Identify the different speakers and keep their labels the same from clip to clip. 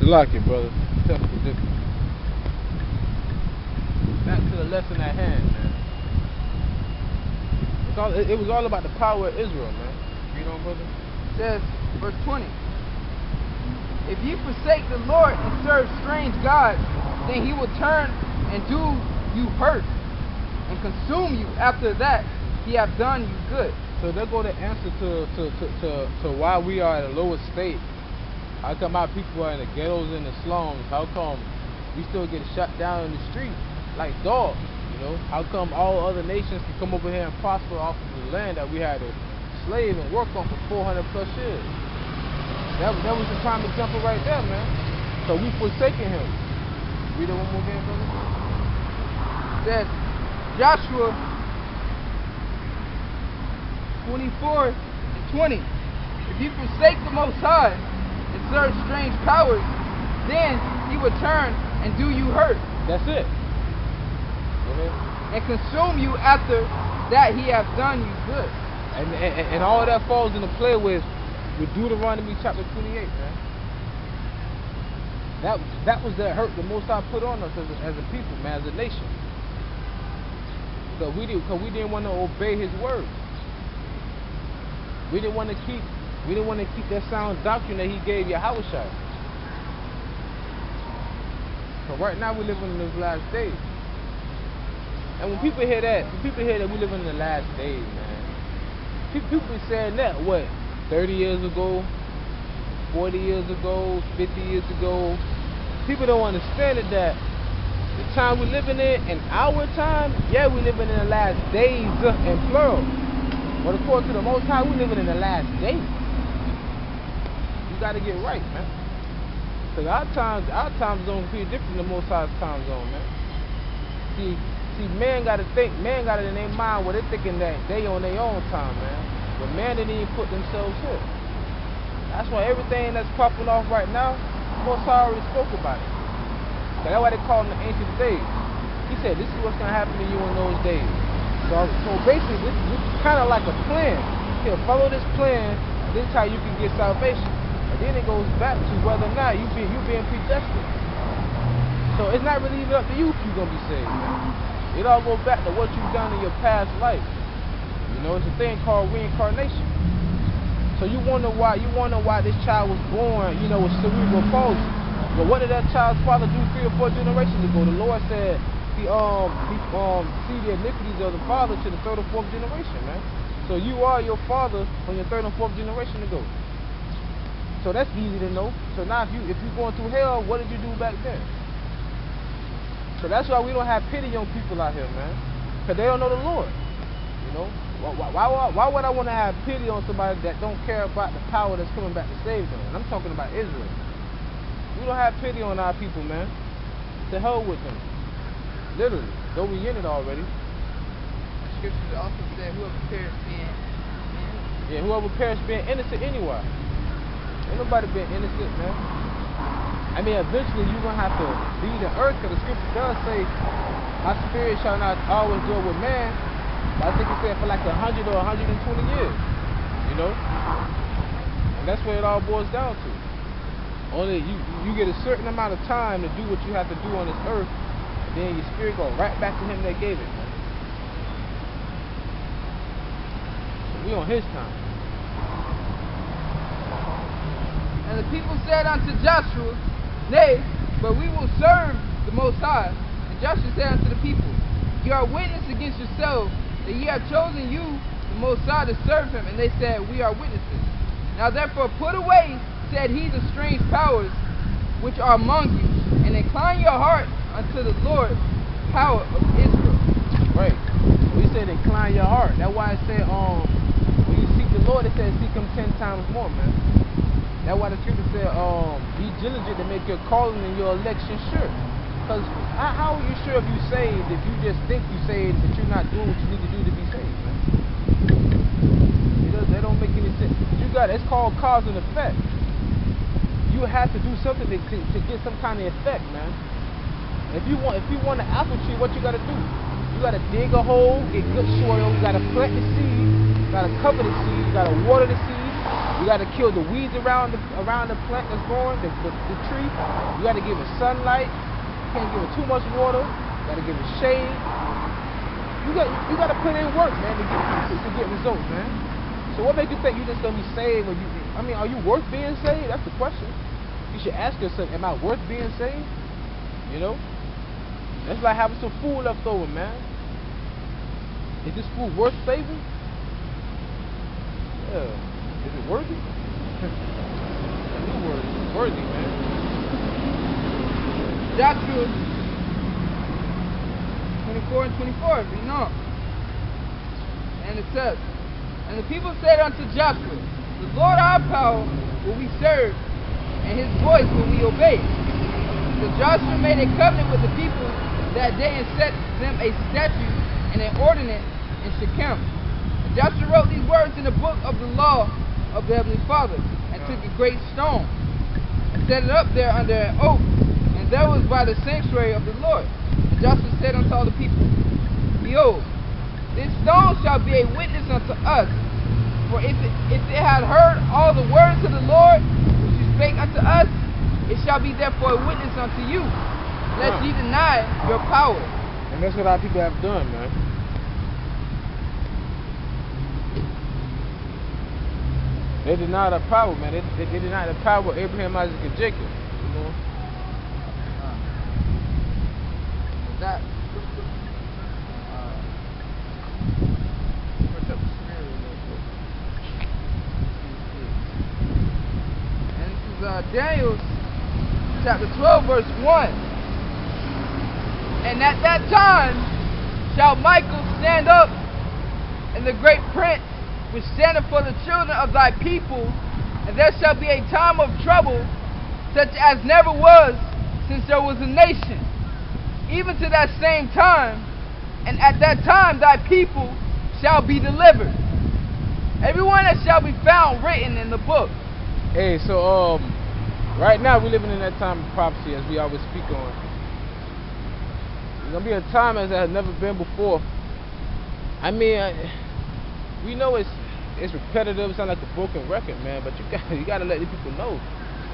Speaker 1: Like it, brother. Technical difficulty. Back to the lesson at hand, man. It was all about the power of Israel, man. You know, brother?
Speaker 2: It says, verse 20. If ye forsake the Lord and serve strange gods, then he will turn and do you hurt and consume you after that he have done you good.
Speaker 1: So there go the answer to why we are at a lower state. How come our people are in the ghettos and the slums? How come we still get shot down in the street like dogs? You know, how come all other nations can come over here and prosper off of the land that we had to slave and work on for 400 plus years? That was the prime example right there, man. So we forsaken him. Read it one more again, brother.
Speaker 2: It says, Joshua 24 and 20. If you forsake the Most High and serve strange powers, then he will turn and do you hurt.
Speaker 1: That's it.
Speaker 2: And consume you after that he have done you good.
Speaker 1: And all that falls into play with Deuteronomy chapter 28, man. That was that hurt the Most High put on us as a people, man, as a nation. Because we didn't want to obey his word. We didn't want to keep that sound doctrine that he gave Yahawashi. So right now we're living in those last days. And when people hear that we live in the last days, man. People be saying that, what, 30 years ago, 40 years ago, 50 years ago. People don't understand it that the time we're living in our time, yeah, we're living in the last days in plural. But according to the Most High, we're living in the last days. You gotta get right, man. Because our time zone is pretty different than the Most High's time zone, man. See, man gotta think, man got it in their mind where they're thinking that they on their own time, man. But man didn't even put themselves here. That's why everything that's popping off right now, Most High already spoke about it. That's why they call them the ancient days. He said, this is what's gonna happen to you in those days. So basically, this is kind of like a plan. Here, follow this plan, and this is how you can get salvation. And then it goes back to whether or not you being predestined. So it's not really even up to you if you're gonna be saved, man. It all goes back to what you've done in your past life. You know, it's a thing called reincarnation. So you wonder why this child was born, you know, with cerebral palsy. But what did that child's father do 3 or 4 generations ago? The Lord said he see the iniquities of the father to the 3rd or 4th generation, man. So you are your father from your 3rd or 4th generation ago. So that's easy to know. So now if you're going through hell, what did you do back then? So that's why we don't have pity on people out here, man. Because they don't know the Lord. You know? Why would I want to have pity on somebody that don't care about the power that's coming back to save them? And I'm talking about Israel. We don't have pity on our people, man. To hell with them. Literally. Though we in it already.
Speaker 2: Scriptures also say whoever perished being innocent.
Speaker 1: Yeah, whoever perished being innocent anyway. Ain't nobody being innocent, man. I mean, eventually you're going to have to leave the earth, because the scripture does say, my spirit shall not always dwell with man. But I think it said for like 100 or 120 years. You know? And that's what it all boils down to. Only you get a certain amount of time to do what you have to do on this earth, and then your spirit goes right back to him that gave it, man. So we on his time.
Speaker 2: And the people said unto Joshua, Nay, but we will serve the Most High. And Joshua said unto the people, Ye are witness against yourselves that ye have chosen you, the Most High, to serve him. And they said, We are witnesses. Now therefore put away, said he, the strange powers which are among you, and incline your heart unto the Lord, power of Israel.
Speaker 1: Right. We said incline your heart. That's why it said, when you seek the Lord, it says seek him 10 times more, man. That's why the scripture said, be diligent to make your calling and your election sure. Because how are you sure if you're saved if you just think you're saved but you're not doing what you need to do to be saved, man? That don't make any sense. It's called cause and effect. You have to do something to get some kind of effect, man. If you want an apple tree, what you got to do? You got to dig a hole, get good soil, you got to plant the seed, you got to cover the seed, you got to water the seed. You got to kill the weeds around the plant that's growing, the tree. You got to give it sunlight. You can't give it too much water. You got to give it shade. You got to put in work, man, to get results, man. So what makes you think you just gonna be saved? Are you worth being saved? That's the question. You should ask yourself, am I worth being saved? You know, that's like having some food left over, man. Is this food worth saving? Yeah. Is it worthy? It's worthy, man.
Speaker 2: Joshua 24 and 24, you know. And it says, and the people said unto Joshua, the Lord our power will we serve, and his voice will we obey. So Joshua made a covenant with the people that day and set them a statute and an ordinance in Shechem. And Joshua wrote these words in the book of the law of the Heavenly Father, and took a great stone and set it up there under an oak, and that was by the sanctuary of the Lord. And Joshua said unto all the people, behold, this stone shall be a witness unto us, for if it had heard all the words of the Lord which he spake unto us, it shall be therefore a witness unto you, lest ye deny your power.
Speaker 1: And that's what our people have done, man. They denied the power, man. They denied the power of Abraham, Isaac, and Jacob. You know?
Speaker 2: That. What's up, and this is Daniel chapter 12, verse 1. And at that time shall Michael stand up, and the great prince which standeth for the children of thy people, and there shall be a time of trouble such as never was since there was a nation, even to that same time, and at that time thy people shall be delivered, everyone that shall be found written in the book.
Speaker 1: Hey, so right now we're living in that time of prophecy, as we always speak on. There's gonna be a time as there has never been before. I mean, we know it's repetitive. It sounds like a broken record, man. But you gotta let the people know.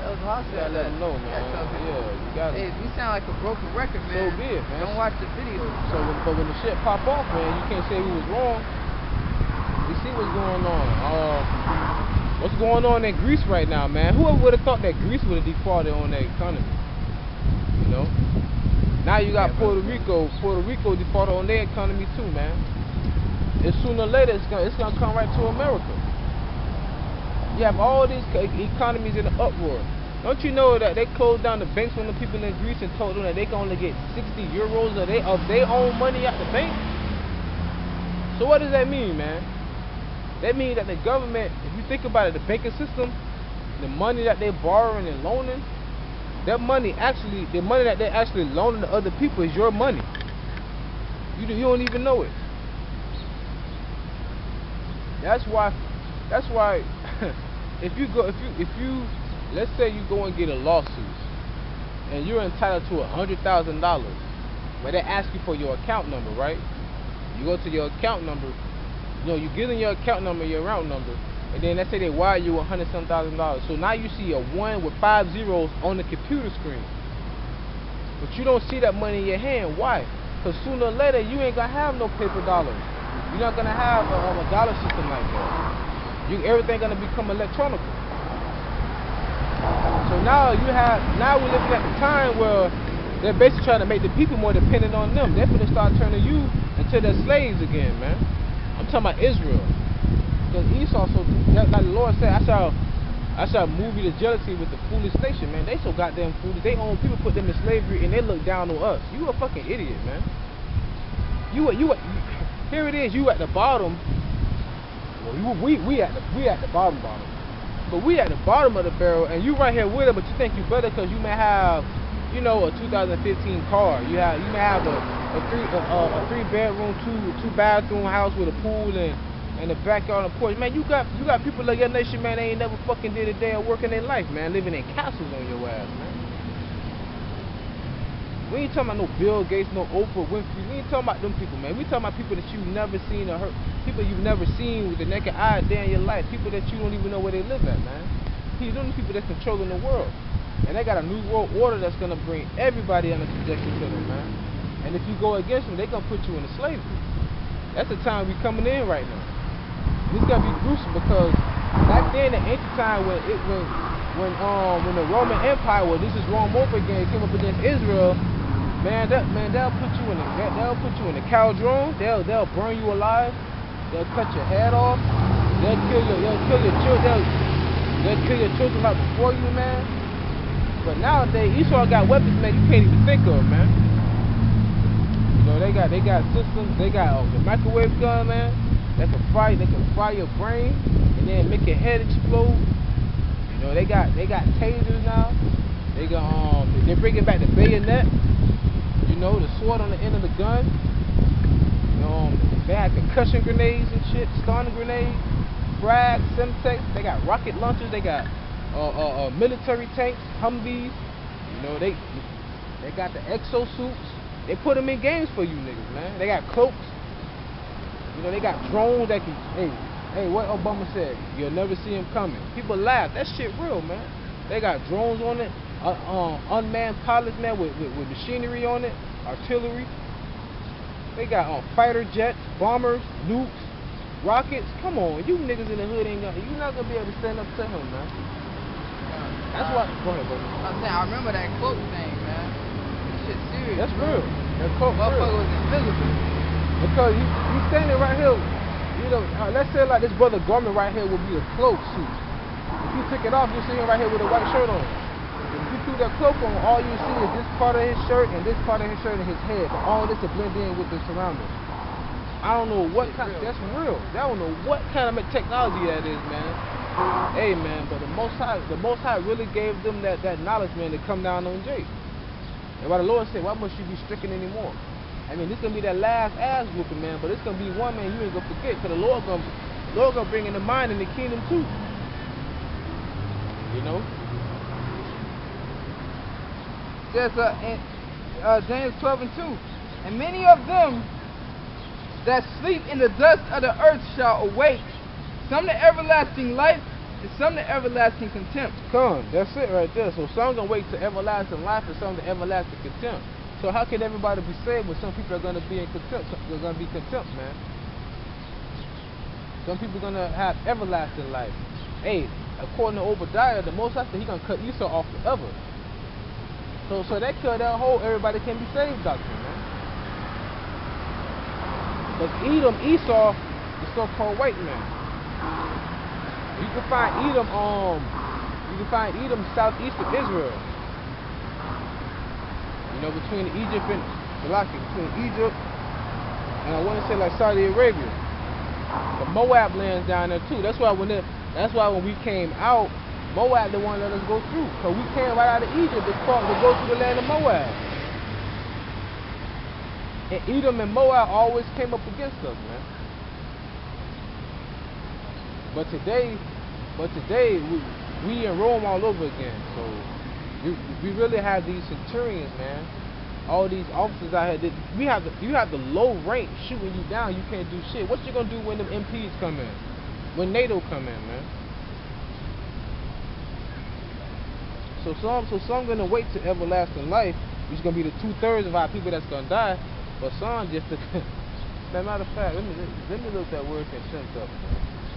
Speaker 2: That was hard.
Speaker 1: You gotta let them know, man. Yeah, you gotta.
Speaker 2: Hey, we sound like a broken record, man.
Speaker 1: So be it, man.
Speaker 2: Don't watch the video.
Speaker 1: So, but when the shit pop off, man, you can't say we was wrong. We see what's going on. What's going on in Greece right now, man? Whoever would have thought that Greece would have defaulted on their economy? You know. Now you got Puerto Rico. Puerto Rico defaulted on their economy too, man. And sooner or later, it's gonna come right to America. You have all these economies in an uproar. Don't you know that they closed down the banks on the people in Greece and told them that they can only get 60 euros of their own money out the bank? So what does that mean, man? That means that the government, if you think about it, the banking system, the money that they're borrowing and loaning, the money that they're actually loaning to other people is your money. You don't even know it. That's why if you let's say you go and get a lawsuit and you're entitled to $100,000, but they ask you for your account number, right? You go to your account number, you give them your account number, your account number, and then let's say they wire you $100,000. So now you see a 1 with 5 zeros on the computer screen, but you don't see that money in your hand. Why? Because sooner or later you ain't gonna have no paper dollars. You're not gonna have a dollar system like that. Everything gonna become electronic. So now we're living at the time where they're basically trying to make the people more dependent on them. They're gonna start turning you into their slaves again, man. I'm talking about Israel. Because Esau, like the Lord said, I shall move you to jealousy with the foolish nation, man. They so goddamn foolish. They own people, put them in slavery, and they look down on us. You a fucking idiot, man. Here it is. You at the bottom. Well, we at the bottom. But we at the bottom of the barrel, and you right here with it. But you think you better because you may have, a 2015 car. You may have a 3-bedroom, 2-bathroom house with a pool and a backyard and a porch. Man, you got people like your nation, man. They ain't never fucking did a day of work in their life, man. Living in castles on your ass, man. We ain't talking about no Bill Gates, no Oprah Winfrey. We ain't talking about them people, man. We talking about people that you've never seen or heard. People you've never seen with the naked eye a day in your life. People that you don't even know where they live at, man. Them people that's controlling the world. And they got a new world order that's going to bring everybody under subjection to them, man. And if you go against them, they going to put you into slavery. That's the time we coming in right now. It's going to be gruesome because back then, the ancient time when the Roman Empire, well, this is Rome over again, came up against Israel, man, they'll put you in the caldron. They'll burn you alive. They'll cut your head off. They'll kill your children. They'll kill your children right before you, man. But nowadays, Esau got weapons, man, you can't even think of, man. You know, they got systems. They got the microwave gun, man. They can fry your brain and then make your head explode. You know, they got tasers now. They're bringing back the bayonet. You know, the sword on the end of the gun. They had concussion grenades and shit, stunning grenades, frag, semtex. They got rocket launchers. They got military tanks, Humvees. You know, they got the exosuits. They put them in games for you niggas, man. They got cloaks. You know, they got drones that can. Hey, what Obama said? You'll never see him coming. People laugh. That shit real, man. They got drones on it, unmanned pilots, man, with machinery on it, artillery. They got fighter jets, bombers, nukes, rockets. Come on, you niggas in the hood you're not gonna be able to stand up to him, man. That's why. Go ahead, bro.
Speaker 2: I'm saying, I remember that cloak thing, man. That shit serious.
Speaker 1: That's real. That cloak
Speaker 2: motherfucker was invisible.
Speaker 1: Because you standing right here. You know, let's say like this brother garment right here would be a cloak suit. If you took it off, you're sitting right here with a white shirt on. If you threw that cloak on, all you see is this part of his shirt and this part of his shirt and his head. But all this to blend in with the surroundings. I don't know what kind. That's real. I don't know what kind of technology that is, man. Hey, man, but the Most High really gave them that knowledge, man, to come down on Jake. And why the Lord said, why must you be stricken anymore? I mean, this gonna be that last ass whooping, man. But it's gonna be one, man, you ain't gonna forget, cause the Lord gonna bring in the mind in the kingdom too. You know.
Speaker 2: Yes, in James 12:2, and many of them that sleep in the dust of the earth shall awake, some to everlasting life, and some to everlasting contempt.
Speaker 1: That's it right there. So some gonna wake to everlasting life, and some to everlasting contempt. So how can everybody be saved when some people are gonna be in contempt? They're gonna be contempt, man. Some people are gonna have everlasting life. Hey, according to Obadiah, the Most High said he gonna cut Esau off forever. So that cut that whole everybody can be saved doctrine, man. But Esau, the so-called white man. You can find Edom southeast of Israel. You know, between Egypt and between Egypt and I want to say like Saudi Arabia. The Moab lands down there too. That's why when we came out, Moab the one let us go through. Cause we came right out of Egypt to go through the land of Moab. And Edom and Moab always came up against us, man. But today we in Rome all over again. So we really have these centurions, man. All these officers out here. You have the low rank shooting you down. You can't do shit. What you gonna do when them MPs come in? When NATO come in, man? So some gonna wait to everlasting life, which is gonna be the 2/3 of our people that's gonna die. But some just man, matter of fact, let me look that word contempt up.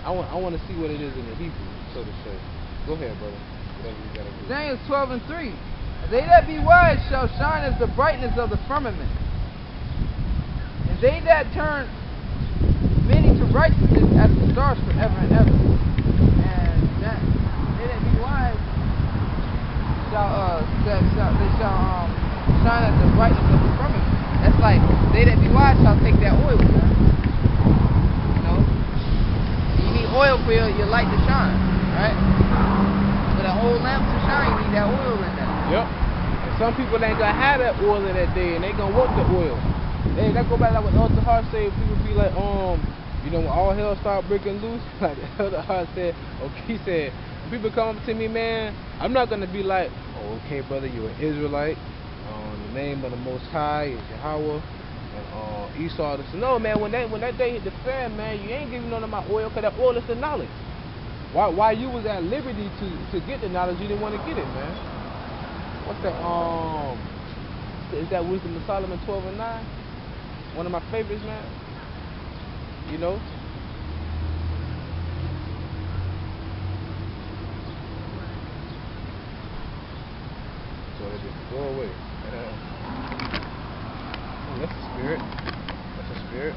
Speaker 1: I want to see what it is in the Hebrew, so to say. Go ahead, brother. Whatever you gotta do.
Speaker 2: James 12:3. They that be wise shall shine as the brightness of the firmament, and they that turn many to righteousness as the stars forever and ever. And they that be wise shall shine as the brightness of the firmament. That's like they that be wise shall take that oil, man. You know, you need oil for your light to shine, right? For the whole lamp to shine, you need that oil in there.
Speaker 1: Yep. And some people ain't gonna have that oil in that day, and they gonna want the oil. Hey, that go back like what Elder Hart said. People be like, you know, when all hell start breaking loose, like Elder Hart said. Okay, he said, when people come up to me, man, I'm not gonna be like, oh, okay, brother, you're an Israelite. The name of the Most High is Yahawah. And Esau said, no, man, when that day hit the fan, man, you ain't giving none of my oil, because that oil is the knowledge. Why you was at liberty to get the knowledge, you didn't want to get it, man. What's that? Is that Wisdom of Solomon 12 and 9? One of my favorites, man. You know? So they just go away. Oh, that's the spirit. That's the spirit.